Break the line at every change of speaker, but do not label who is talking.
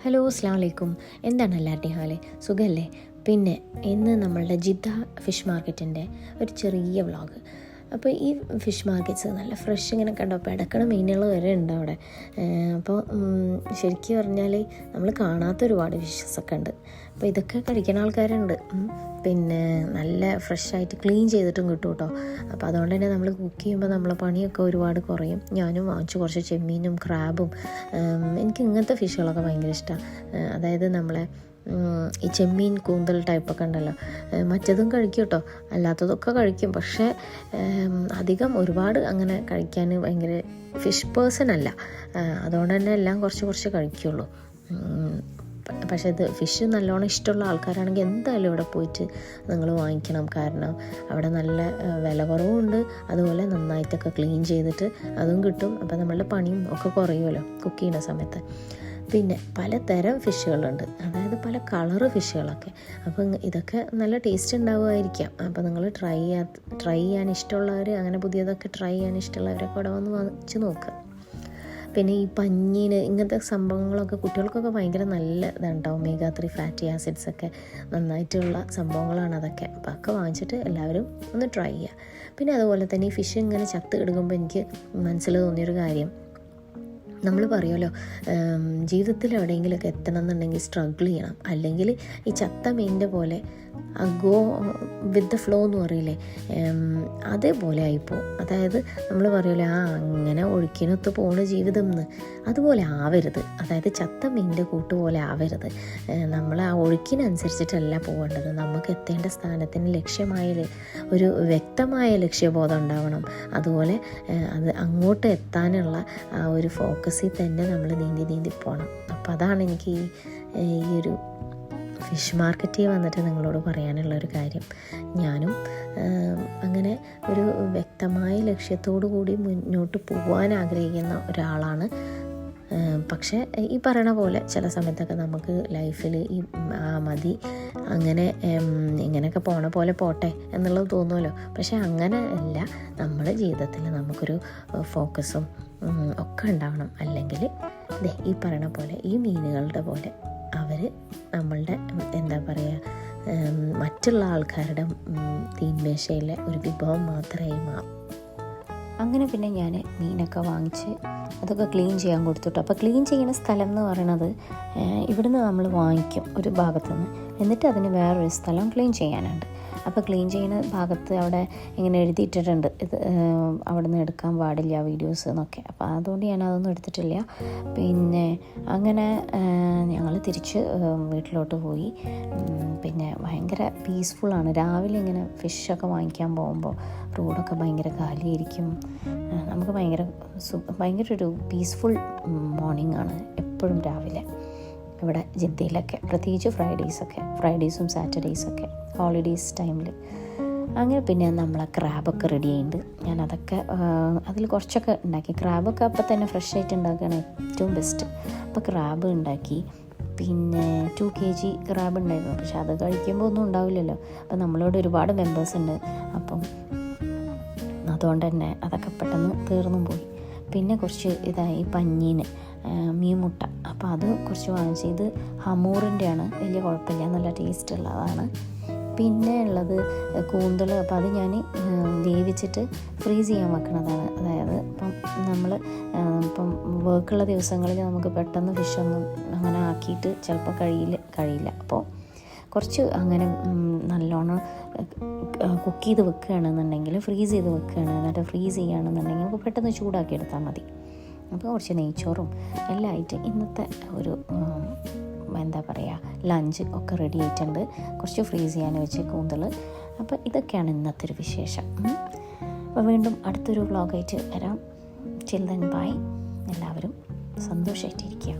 Hello അസ്സലാമു അലൈക്കും. എന്താണ് എല്ലാവരുടെയും ഹാല്? സുഖമല്ലേ? പിന്നെ ഇന്ന് നമ്മളുടെ ജിദ്ദ ഫിഷ് മാർക്കറ്റിൻ്റെ ഒരു ചെറിയ വ്ളോഗ്. അപ്പോൾ ഈ ഫിഷ് മാർക്കറ്റ്സ് നല്ല ഫ്രഷ് ഇങ്ങനെ കണ്ടോ, പിടക്കണ മീനുകൾ വരെ ഉണ്ട് അവിടെ. അപ്പോൾ ശരിക്കും പറഞ്ഞാൽ നമ്മൾ കാണാത്ത ഒരുപാട് ഫിഷസൊക്കെ ഉണ്ട്. അപ്പോൾ ഇതൊക്കെ കഴിക്കുന്ന ആൾക്കാരുണ്ട്. പിന്നെ നല്ല ഫ്രഷായിട്ട് ക്ലീൻ ചെയ്തിട്ടും കിട്ടും കേട്ടോ. അപ്പോൾ അതുകൊണ്ട് തന്നെ നമ്മൾ കുക്ക് ചെയ്യുമ്പോൾ നമ്മളെ പണിയൊക്കെ ഒരുപാട് കുറയും. ഞാനും വാങ്ങിച്ചു കുറച്ച് ചെമ്മീനും ക്രാബും. എനിക്ക് ഇങ്ങനത്തെ ഫിഷുകളൊക്കെ ഭയങ്കര ഇഷ്ടമാണ്. അതായത് നമ്മളെ ഈ ചെമ്മീൻ കൂന്തൽ ടൈപ്പൊക്കെ ഉണ്ടല്ലോ, മറ്റതും കഴിക്കും കേട്ടോ, അല്ലാത്തതൊക്കെ കഴിക്കും. പക്ഷേ അധികം ഒരുപാട് അങ്ങനെ കഴിക്കാൻ ഭയങ്കര ഫിഷ് പേഴ്സൺ അല്ല. അതുകൊണ്ട് തന്നെ എല്ലാം കുറച്ച് കഴിക്കുള്ളൂ. പക്ഷേ ഇത് ഫിഷ് നല്ലോണം ഇഷ്ടമുള്ള ആൾക്കാരാണെങ്കിൽ എന്തായാലും ഇവിടെ പോയിട്ട് നിങ്ങൾ വാങ്ങിക്കണം. കാരണം അവിടെ നല്ല വില കുറവുണ്ട്, അതുപോലെ നന്നായിട്ടൊക്കെ ക്ലീൻ ചെയ്തിട്ട് അതും കിട്ടും. അപ്പോൾ നമ്മളുടെ പണിയും ഒക്കെ കുറയുമല്ലോ കുക്ക് ചെയ്യുന്ന സമയത്ത്. പിന്നെ പലതരം ഫിഷുകളുണ്ട്, അതായത് പല കളറ് ഫിഷുകളൊക്കെ. അപ്പം ഇതൊക്കെ നല്ല ടേസ്റ്റ് ഉണ്ടാവുമായിരിക്കാം. അപ്പോൾ നിങ്ങൾ ട്രൈ ചെയ്യാൻ ഇഷ്ടമുള്ളവർ, അങ്ങനെ പുതിയതൊക്കെ ട്രൈ ചെയ്യാൻ ഇഷ്ടമുള്ളവരൊക്കെ ഇവിടെ വന്ന് വാങ്ങിച്ച് നോക്കുക. പിന്നെ ഈ പഞ്ഞീന് ഇങ്ങനത്തെ സംഭവങ്ങളൊക്കെ കുട്ടികൾക്കൊക്കെ ഭയങ്കര നല്ല ഇതുണ്ടാവും. omega-3 ഫാറ്റി ആസിഡ്സ് ഒക്കെ നന്നായിട്ടുള്ള സംഭവങ്ങളാണ് അതൊക്കെ. അപ്പോൾ ഒക്കെ വാങ്ങിച്ചിട്ട് എല്ലാവരും ഒന്ന് ട്രൈ ചെയ്യുക. പിന്നെ അതുപോലെ തന്നെ ഈ ഫിഷ് ഇങ്ങനെ ചത്ത് കിടക്കുമ്പോൾ എനിക്ക് മനസ്സിൽ തോന്നിയൊരു കാര്യം, നമ്മൾ പറയുമല്ലോ ജീവിതത്തിൽ എവിടെയെങ്കിലുമൊക്കെ എത്തണം എന്നുണ്ടെങ്കിൽ സ്ട്രഗിൾ ചെയ്യണം. അല്ലെങ്കിൽ ഈ ചത്ത മീനിൻ്റെ പോലെ ഗോ വിത്ത് ദ ഫ്ലോ എന്ന് പറയില്ലേ, അതേപോലെ ആയിപ്പോവും. അതായത് നമ്മൾ പറയുമല്ലോ അങ്ങനെ ഒഴുക്കിനൊത്ത് പോണ ജീവിതം എന്ന്, അതുപോലെ ആവരുത്. അതായത് ചത്ത മീനിൻ്റെ കൂട്ടുപോലെ ആവരുത്. നമ്മൾ ആ ഒഴുക്കിനനുസരിച്ചിട്ടല്ല പോകേണ്ടത്. നമുക്ക് എത്തേണ്ട സ്ഥാനത്തിന് ലക്ഷ്യമായ ഒരു വ്യക്തമായ ലക്ഷ്യബോധം ഉണ്ടാവണം. അതുപോലെ അത് അങ്ങോട്ട് എത്താനുള്ള ആ ഒരു ഫോക്കസിൽ തന്നെ നമ്മൾ നീന്തി പോകണം. അപ്പോൾ അതാണ് എനിക്ക് ഈ ഒരു ഫിഷ് മാർക്കറ്റിൽ വന്നിട്ട് നിങ്ങളോട് പറയാനുള്ളൊരു കാര്യം. ഞാനും അങ്ങനെ ഒരു വ്യക്തമായ ലക്ഷ്യത്തോടു കൂടി മുന്നോട്ട് പോകാൻ ആഗ്രഹിക്കുന്ന ഒരാളാണ്. പക്ഷേ ഈ പറയണ പോലെ ചില സമയത്തൊക്കെ നമുക്ക് ലൈഫിൽ ഈ മതി, അങ്ങനെ ഇങ്ങനെയൊക്കെ പോണ പോലെ പോട്ടെ എന്നുള്ളത് തോന്നുമല്ലോ. പക്ഷേ അങ്ങനെ അല്ല. നമ്മുടെ ജീവിതത്തിൽ നമുക്കൊരു ഫോക്കസും ഒക്കെ ഉണ്ടാവണം. അല്ലെങ്കിൽ ഈ പറയണ പോലെ ഈ മീനുകളുടെ പോലെ അവർ നമ്മളുടെ എന്താ പറയുക, മറ്റുള്ള ആൾക്കാരുടെ തീന്മേശയിലെ ഒരു വിഭവം മാത്രമായി മാറും. അങ്ങനെ പിന്നെ ഞാൻ മീനൊക്കെ വാങ്ങിച്ച് അതൊക്കെ ക്ലീൻ ചെയ്യാൻ കൊടുത്തിട്ടു. അപ്പോൾ ക്ലീൻ ചെയ്യുന്ന സ്ഥലം എന്ന് പറയണത് ഇവിടുന്ന് നമ്മൾ വാങ്ങിക്കും ഒരു ഭാഗത്തുനിന്ന്, എന്നിട്ട് അതിന് വേറൊരു സ്ഥലം ക്ലീൻ ചെയ്യാനുണ്ട്. അപ്പോൾ ക്ലീൻ ചെയ്യുന്ന ഭാഗത്ത് അവിടെ ഇങ്ങനെ എഴുതിയിട്ടിട്ടുണ്ട്, ഇത് അവിടെ നിന്ന് എടുക്കാൻ പാടില്ല വീഡിയോസ് എന്നൊക്കെ. അപ്പോൾ അതുകൊണ്ട് ഞാൻ അതൊന്നും എടുത്തിട്ടില്ല. പിന്നെ അങ്ങനെ ഞങ്ങൾ തിരിച്ച് വീട്ടിലോട്ട് പോയി. പിന്നെ ഭയങ്കര പീസ്ഫുള്ളാണ്. രാവിലെ ഇങ്ങനെ ഫിഷൊക്കെ വാങ്ങിക്കാൻ പോകുമ്പോൾ റോഡൊക്കെ ഭയങ്കര കാലിയായിരിക്കും. നമുക്ക് ഭയങ്കര ഒരു പീസ്ഫുൾ മോർണിംഗ് ആണ് എപ്പോഴും രാവിലെ ഇവിടെ ജിദ്ദയിലൊക്കെ, പ്രത്യേകിച്ച് ഫ്രൈഡേയ്സും സാറ്റർഡേയ്സൊക്കെ ഹോളിഡേയ്സ് ടൈമിൽ. അങ്ങനെ പിന്നെ നമ്മളെ ക്രാബൊക്കെ റെഡി ആയിട്ടുണ്ട്. ഞാനതൊക്കെ അതിൽ കുറച്ചൊക്കെ ഉണ്ടാക്കി. ക്രാബൊക്കെ അപ്പം തന്നെ ഫ്രഷ് ആയിട്ട് ഉണ്ടാക്കുകയാണ് ഏറ്റവും ബെസ്റ്റ്. അപ്പോൾ ക്രാബ് ഉണ്ടാക്കി. പിന്നെ 2 kg ക്രാബ് ഉണ്ടായിരുന്നു. പക്ഷെ അത് കഴിക്കുമ്പോൾ ഒന്നും ഉണ്ടാവില്ലല്ലോ. അപ്പം നമ്മളോട് ഒരുപാട് മെമ്പേഴ്സ് ഉണ്ട്. അപ്പം അതുകൊണ്ട് തന്നെ അതൊക്കെ പെട്ടെന്ന് തീർന്നും പോയി. പിന്നെ കുറച്ച് പഞ്ഞീന് മീൻമുട്ട, അപ്പോൾ അത് കുറച്ച് വാങ്ങിച്ച്. ഇത് ഹമൂറിൻ്റെയാണ്, വലിയ കുഴപ്പമില്ല, നല്ല ടേസ്റ്റ് ഉള്ളതാണ്. പിന്നെ ഉള്ളത് കൂന്തൽ. അപ്പോൾ അത് ഞാൻ വേവിച്ചിട്ട് ഫ്രീസ് ചെയ്യാൻ വെക്കണതാണ്. അതായത് ഇപ്പം വർക്കുള്ള ദിവസങ്ങളിൽ നമുക്ക് പെട്ടെന്ന് ഫിഷൊന്നും അങ്ങനെ ആക്കിയിട്ട് ചിലപ്പോൾ കഴിയില്ല. അപ്പോൾ കുറച്ച് അങ്ങനെ നല്ലോണം കുക്ക് ചെയ്ത് വെക്കുകയാണെന്നുണ്ടെങ്കിൽ, ഫ്രീസ് ചെയ്ത് വെക്കുകയാണ്, എന്നിട്ട് ഫ്രീസ് ചെയ്യുകയാണെന്നുണ്ടെങ്കിൽ നമുക്ക് പെട്ടെന്ന് ചൂടാക്കി എടുത്താൽ മതി. അപ്പോൾ കുറച്ച് നെയ്ച്ചോറും എല്ലാം ആയിട്ട് ഇന്നത്തെ ഒരു എന്താ പറയുക ലഞ്ച് ഒക്കെ റെഡി ആയിട്ടുണ്ട്. കുറച്ച് ഫ്രീസ് ചെയ്യാൻ വെച്ച് കൂന്തൽ. അപ്പോൾ ഇതൊക്കെയാണ് ഇന്നത്തെ ഒരു വിശേഷം. അപ്പോൾ വീണ്ടും അടുത്തൊരു വ്ളോഗായിട്ട് വരാം. ചിൽ ദെൻ ബൈ. എല്ലാവരും സന്തോഷമായിട്ടിരിക്കുക.